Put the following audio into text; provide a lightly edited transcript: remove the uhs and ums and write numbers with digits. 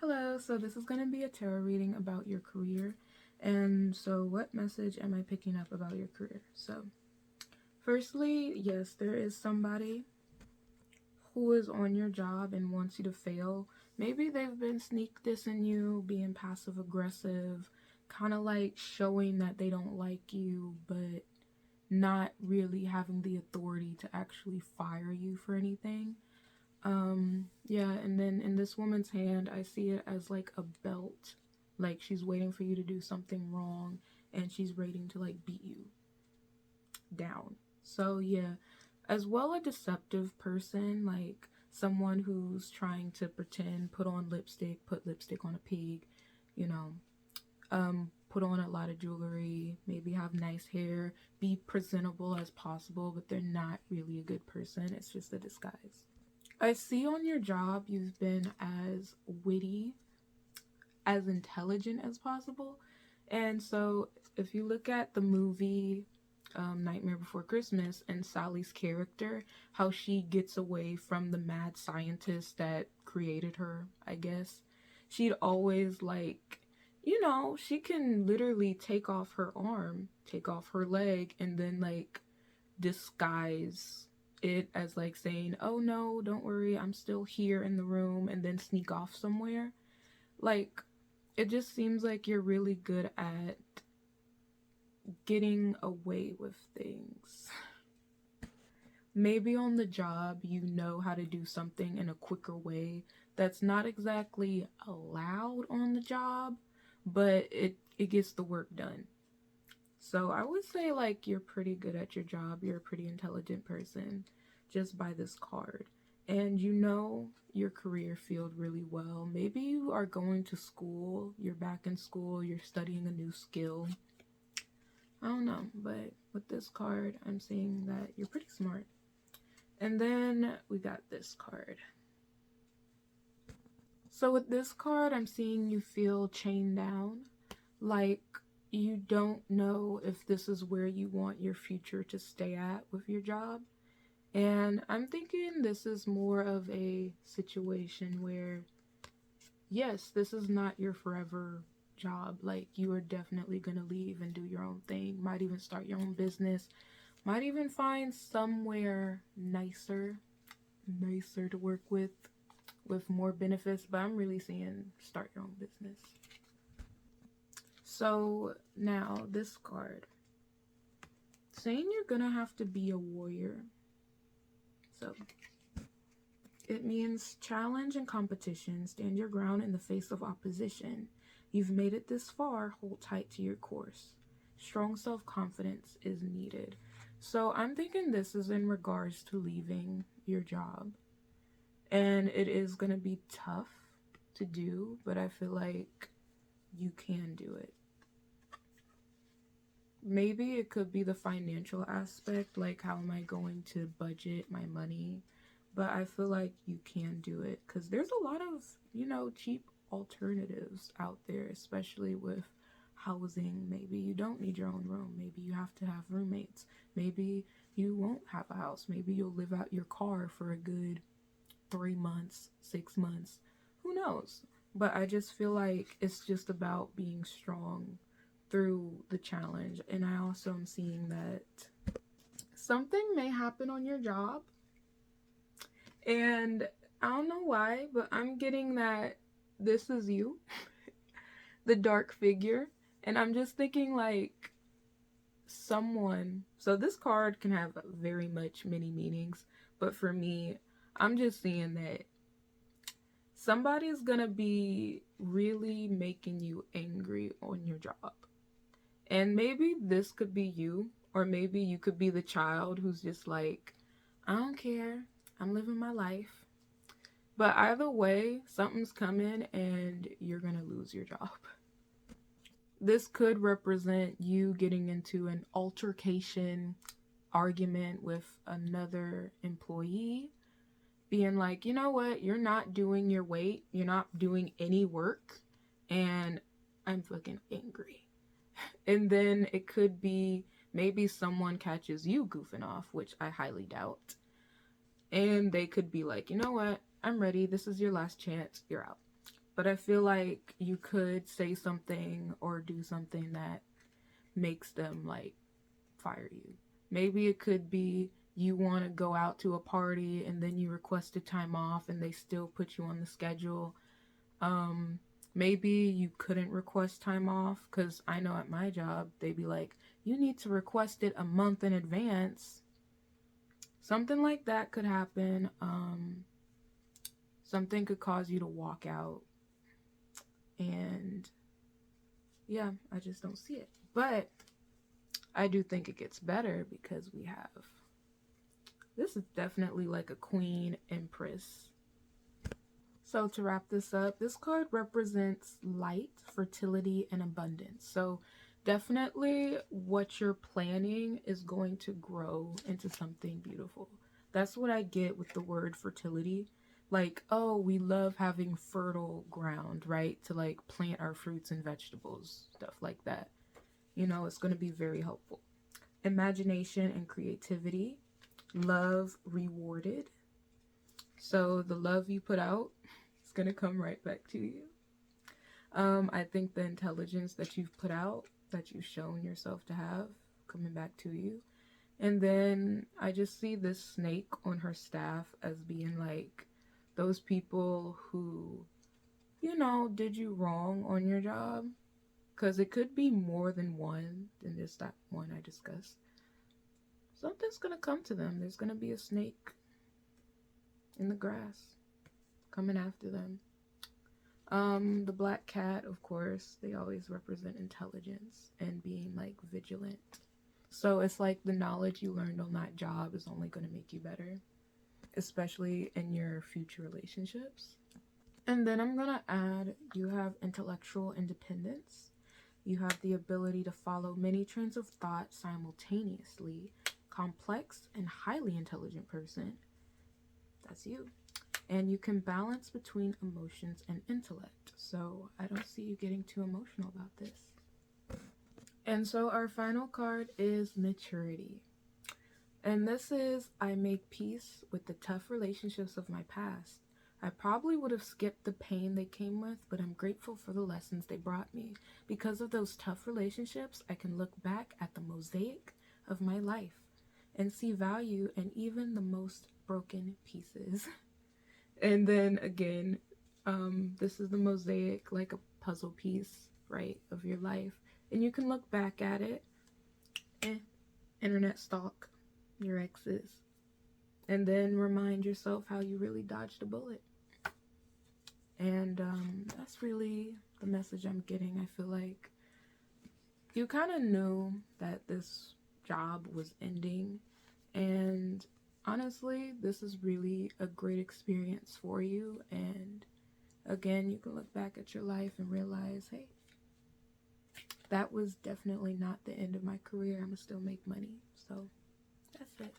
Hello, so this is going to be a tarot reading about your career. And so, what message am I picking up about your career? So, firstly, yes, there is somebody who is on your job and wants you to fail. Maybe they've been sneak dissing you, being passive aggressive, kind of like showing that they don't like you, but not really having the authority to actually fire you for anything. Yeah, and then in this woman's hand, I see it as like a belt. Like she's waiting for you to do something wrong and she's waiting to like beat you down. So, yeah, as well a deceptive person, like someone who's trying to pretend, put lipstick on a pig, you know, put on a lot of jewelry, maybe have nice hair, be presentable as possible, but they're not really a good person. It's just a disguise. I see on your job you've been as witty, as intelligent as possible. And so if you look at the movie Nightmare Before Christmas and Sally's character, how she gets away from the mad scientist that created her, I guess, she'd always she can literally take off her arm, take off her leg, and then like disguise it as like saying, "Oh no, don't worry, I'm still here in the room," and then sneak off somewhere. Like, it just seems like you're really good at getting away with things. Maybe on the job, you know how to do something in a quicker way that's not exactly allowed on the job, but it gets the work done. So I would say like you're pretty good at your job. You're a pretty intelligent person just by this card. And you know your career field really well. Maybe you are going to school, you're back in school, you're studying a new skill. I don't know, but with this card, I'm seeing that you're pretty smart. And then we got this card. So with this card, I'm seeing you feel chained down. Like you don't know if this is where you want your future to stay at with your job. And I'm thinking this is more of a situation where, yes, this is not your forever job. Like, you are definitely going to leave and do your own thing. Might even start your own business. Might even find somewhere nicer to work with more benefits. But I'm really seeing start your own business. So now this card, saying you're gonna have to be a warrior. So it means challenge and competition, stand your ground in the face of opposition. You've made it this far, hold tight to your course. Strong self-confidence is needed. So I'm thinking this is in regards to leaving your job. And it is gonna be tough to do, but I feel like you can do it. Maybe it could be the financial aspect, like how am I going to budget my money? But I feel like you can do it because there's a lot of, cheap alternatives out there, especially with housing. Maybe you don't need your own room. Maybe you have to have roommates. Maybe you won't have a house. Maybe you'll live out your car for a good 3 months, 6 months. Who knows? But I just feel like it's just about being strong through the challenge. And I also am seeing that something may happen on your job. And I don't know why, but I'm getting that this is you, the dark figure. And I'm just thinking like someone. So this card can have very much many meanings. But for me, I'm just seeing that somebody's gonna be really making you angry on your job. And maybe this could be you, or maybe you could be the child who's just like, I don't care, I'm living my life. But either way, something's coming and you're gonna lose your job. This could represent you getting into an altercation, argument with another employee, being like, you know what, you're not doing your weight, you're not doing any work, and I'm fucking angry. And then it could be maybe someone catches you goofing off, which I highly doubt. And they could be like, you know what? I'm ready. This is your last chance. You're out. but I feel like you could say something or do something that makes them like fire you. Maybe it could be you want to go out to a party and then you requested time off and they still put you on the schedule. Um, Maybe you couldn't request time off, because I know at my job they'd be like, you need to request it a month in advance. Something like that could happen. Something could cause you to walk out. And yeah, I just don't see it. But I do think it gets better because we have, this is definitely like a queen empress. So to wrap this up, this card represents light, fertility, and abundance. So definitely what you're planning is going to grow into something beautiful. That's what I get with the word fertility. Like, oh, we love having fertile ground, right? To like plant our fruits and vegetables, stuff like that. You know, it's going to be very helpful. Imagination and creativity. Love rewarded. So the love you put out, it's going to come right back to you. I think the intelligence that you've put out, that you've shown yourself to have, coming back to you. And then I just see this snake on her staff as being like those people who, you know, did you wrong on your job. Because it could be more than one than just that one I discussed. Something's going to come to them. There's going to be a snake in the grass coming after them. The black cat, of course, they always represent intelligence and being like vigilant. So it's like the knowledge you learned on that job is only going to make you better, especially in your future relationships. And then I'm going to add, you have intellectual independence. You have the ability to follow many trains of thought simultaneously. Complex and highly intelligent person. That's you. And you can balance between emotions and intellect. So I don't see you getting too emotional about this. And so our final card is maturity. And this is, I make peace with the tough relationships of my past. I probably would have skipped the pain they came with, but I'm grateful for the lessons they brought me. Because of those tough relationships, I can look back at the mosaic of my life and see value in even the most broken pieces. And then again, this is the mosaic, like a puzzle piece, right, of your life. And you can look back at it, internet stalk your exes, and then remind yourself how you really dodged a bullet. And that's really the message I'm getting. I feel like you kind of knew that this job was ending, and honestly, this is really a great experience for you. And again, you can look back at your life and realize, hey, that was definitely not the end of my career. I'm gonna still make money. So that's it.